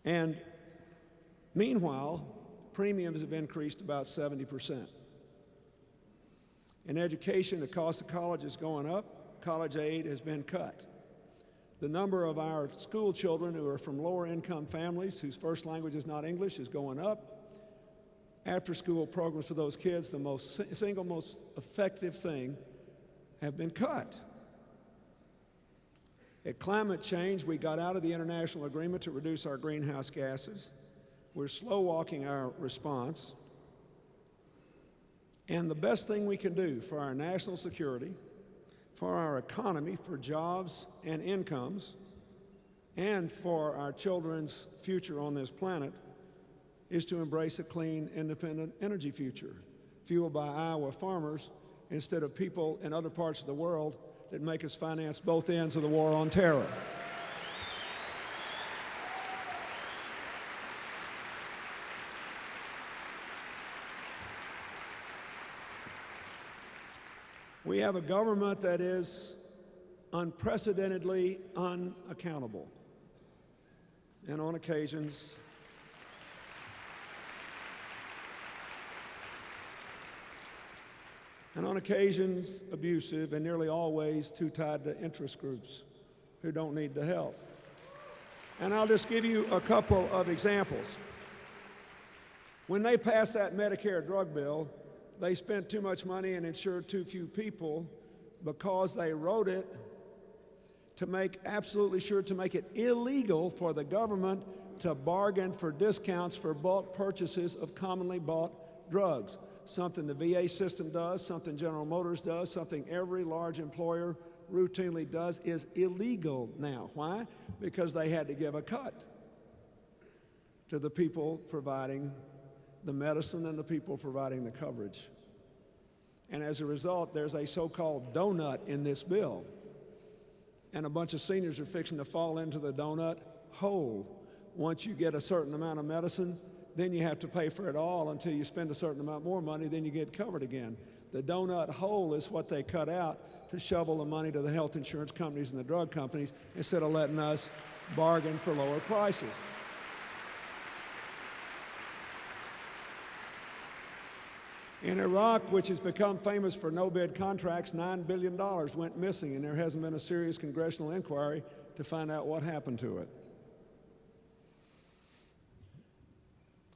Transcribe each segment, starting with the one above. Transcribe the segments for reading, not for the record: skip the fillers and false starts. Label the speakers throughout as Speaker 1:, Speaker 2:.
Speaker 1: And meanwhile, premiums have increased about 70%. In education, the cost of college is going up. College aid has been cut. The number of our school children who are from lower income families whose first language is not English is going up. After-school programs for those kids, the single most effective thing, have been cut. At climate change, we got out of the international agreement to reduce our greenhouse gases. We're slow-walking our response. And the best thing we can do for our national security, for our economy, for jobs and incomes, and for our children's future on this planet is to embrace a clean, independent energy future, fueled by Iowa farmers instead of people in other parts of the world that make us finance both ends of the war on terror. We have a government that is unprecedentedly unaccountable, and on occasions, abusive, and nearly always too tied to interest groups who don't need the help. And I'll just give you a couple of examples. When they passed that Medicare drug bill, they spent too much money and insured too few people because they wrote it to make absolutely sure to make it illegal for the government to bargain for discounts for bulk purchases of commonly bought drugs. Something the VA system does, something General Motors does, something every large employer routinely does is illegal now. Why? Because they had to give a cut to the people providing the medicine and the people providing the coverage. And as a result, there's a so-called donut in this bill. And a bunch of seniors are fixing to fall into the donut hole. Once you get a certain amount of medicine, then you have to pay for it all until you spend a certain amount more money, then you get covered again. The donut hole is what they cut out to shovel the money to the health insurance companies and the drug companies instead of letting us bargain for lower prices. In Iraq, which has become famous for no-bid contracts, $9 billion went missing, and there hasn't been a serious congressional inquiry to find out what happened to it.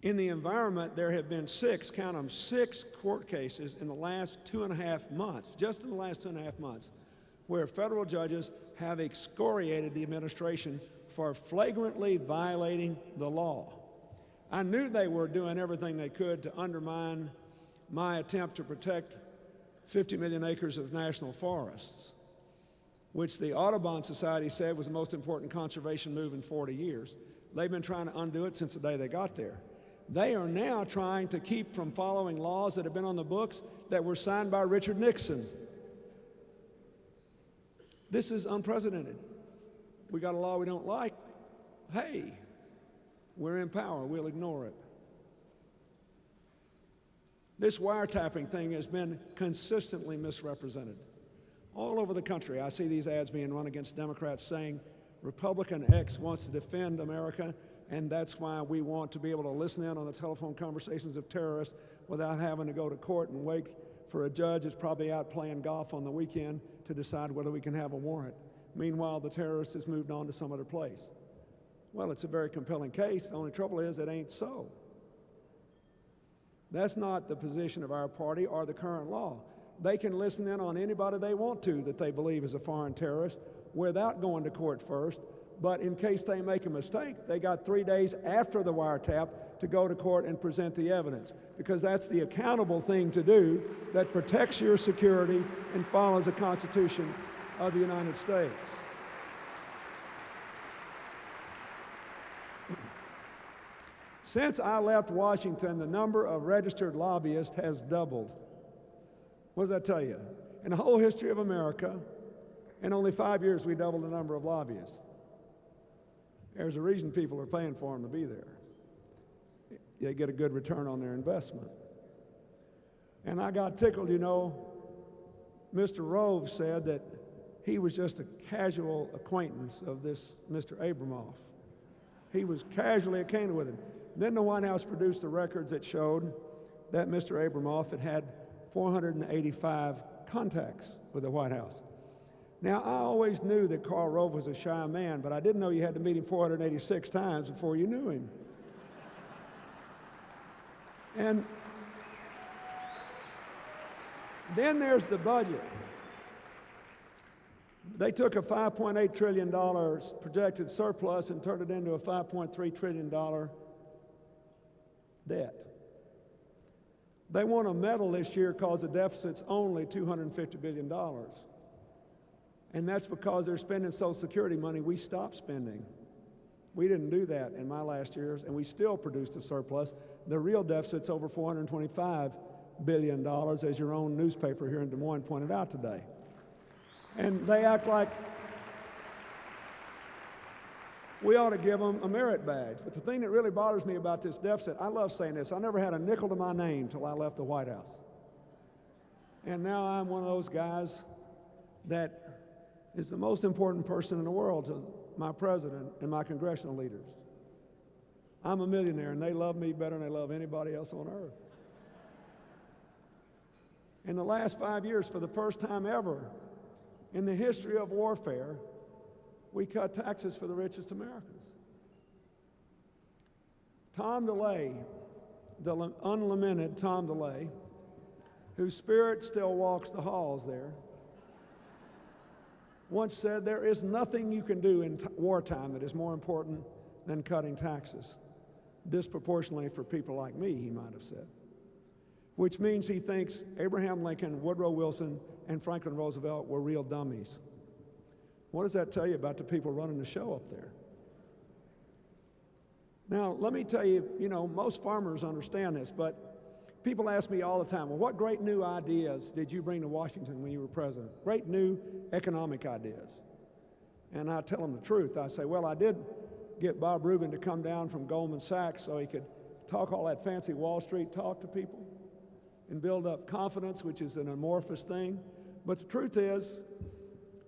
Speaker 1: In the environment, there have been count them, 6 court cases in the last 2.5 months, just in the last 2.5 months, where federal judges have excoriated the administration for flagrantly violating the law. I knew they were doing everything they could to undermine my attempt to protect 50 million acres of national forests, which the Audubon Society said was the most important conservation move in 40 years. They've been trying to undo it since the day they got there. They are now trying to keep from following laws that have been on the books that were signed by Richard Nixon. This is unprecedented. We got a law we don't like. Hey, we're in power, we'll ignore it. This wiretapping thing has been consistently misrepresented. All over the country, I see these ads being run against Democrats saying Republican X wants to defend America, and that's why we want to be able to listen in on the telephone conversations of terrorists without having to go to court and wait for a judge that's probably out playing golf on the weekend to decide whether we can have a warrant. Meanwhile, the terrorist has moved on to some other place. Well, it's a very compelling case. The only trouble is it ain't so. That's not the position of our party or the current law. They can listen in on anybody they want to that they believe is a foreign terrorist without going to court first. But in case they make a mistake, they got 3 days after the wiretap to go to court and present the evidence, because that's the accountable thing to do that protects your security and follows the Constitution of the United States. Since I left Washington, the number of registered lobbyists has doubled. What does that tell you? In the whole history of America, in only 5 years, we doubled the number of lobbyists. There's a reason people are paying for them to be there. They get a good return on their investment. And I got tickled, you know, Mr. Rove said that he was just a casual acquaintance of this Mr. Abramoff. He was casually acquainted with him. Then the White House produced the records that showed that Mr. Abramoff had 485 contacts with the White House. Now, I always knew that Karl Rove was a shy man, but I didn't know you had to meet him 486 times before you knew him. And then there's the budget. They took a $5.8 trillion projected surplus and turned it into a $5.3 trillion debt. They want a medal this year because the deficit's only $250 billion. And that's because they're spending Social Security money we stopped spending. We didn't do that in my last years, and we still produced a surplus. The real deficit's over $425 billion, as your own newspaper here in Des Moines pointed out today. And they act like we ought to give them a merit badge. But the thing that really bothers me about this deficit, I love saying this, I never had a nickel to my name till I left the White House. And now I'm one of those guys that is the most important person in the world to my president and my congressional leaders. I'm a millionaire, and they love me better than they love anybody else on earth. In the last 5 years, for the first time ever in the history of warfare, we cut taxes for the richest Americans. Tom DeLay, the unlamented Tom DeLay, whose spirit still walks the halls there, once said, there is nothing you can do in wartime that is more important than cutting taxes, disproportionately for people like me, he might have said, which means he thinks Abraham Lincoln, Woodrow Wilson, and Franklin Roosevelt were real dummies. What does that tell you about the people running the show up there? Now, let me tell you, most farmers understand this, but people ask me all the time, well, what great new ideas did you bring to Washington when you were president? Great new economic ideas. And I tell them the truth. I say, well, I did get Bob Rubin to come down from Goldman Sachs so he could talk all that fancy Wall Street talk to people and build up confidence, which is an amorphous thing. But the truth is,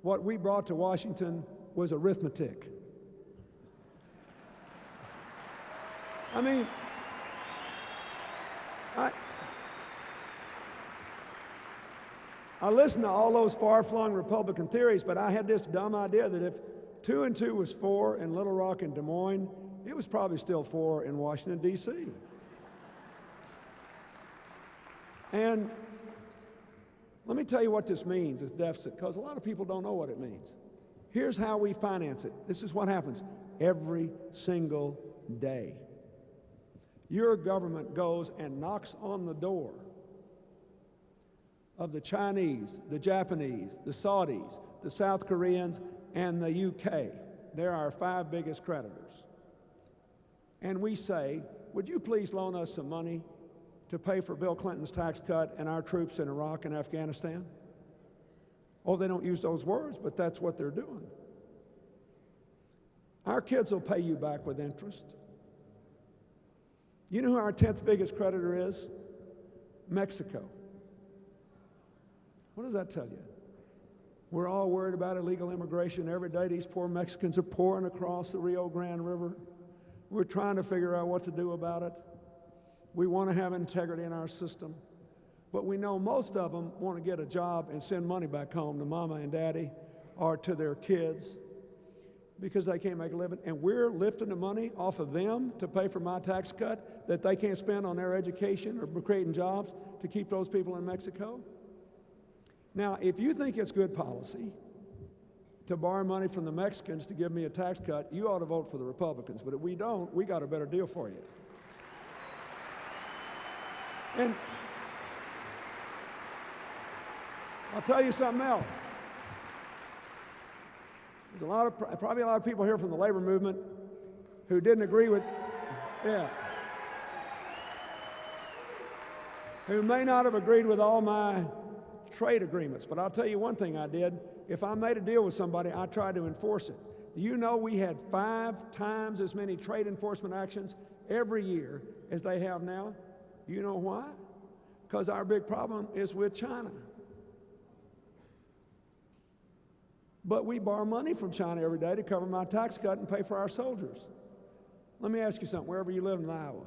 Speaker 1: what we brought to Washington was arithmetic. I mean, I listened to all those far-flung Republican theories, but I had this dumb idea that if 2 and 2 was 4 in Little Rock and Des Moines, it was probably still 4 in Washington, D.C. And let me tell you what this means, this deficit, because a lot of people don't know what it means. Here's how we finance it. This is what happens every single day. Your government goes and knocks on the door of the Chinese, the Japanese, the Saudis, the South Koreans, and the UK. They're our 5 biggest creditors. And we say, would you please loan us some money to pay for Bill Clinton's tax cut and our troops in Iraq and Afghanistan? Oh, they don't use those words, but that's what they're doing. Our kids will pay you back with interest. You know who our 10th biggest creditor is? Mexico. What does that tell you? We're all worried about illegal immigration. Every day these poor Mexicans are pouring across the Rio Grande River. We're trying to figure out what to do about it. We want to have integrity in our system. But we know most of them want to get a job and send money back home to mama and daddy or to their kids because they can't make a living. And we're lifting the money off of them to pay for my tax cut that they can't spend on their education or creating jobs to keep those people in Mexico. Now, if you think it's good policy to borrow money from the Mexicans to give me a tax cut, you ought to vote for the Republicans. But if we don't, we got a better deal for you. And I'll tell you something else. There's probably a lot of people here from the labor movement who didn't agree with, who may not have agreed with all my trade agreements. But I'll tell you one thing I did. If I made a deal with somebody, I tried to enforce it. You know we had 5 times as many trade enforcement actions every year as they have now. You know why? Because our big problem is with China. But we borrow money from China every day to cover my tax cut and pay for our soldiers. Let me ask you something, wherever you live in Iowa,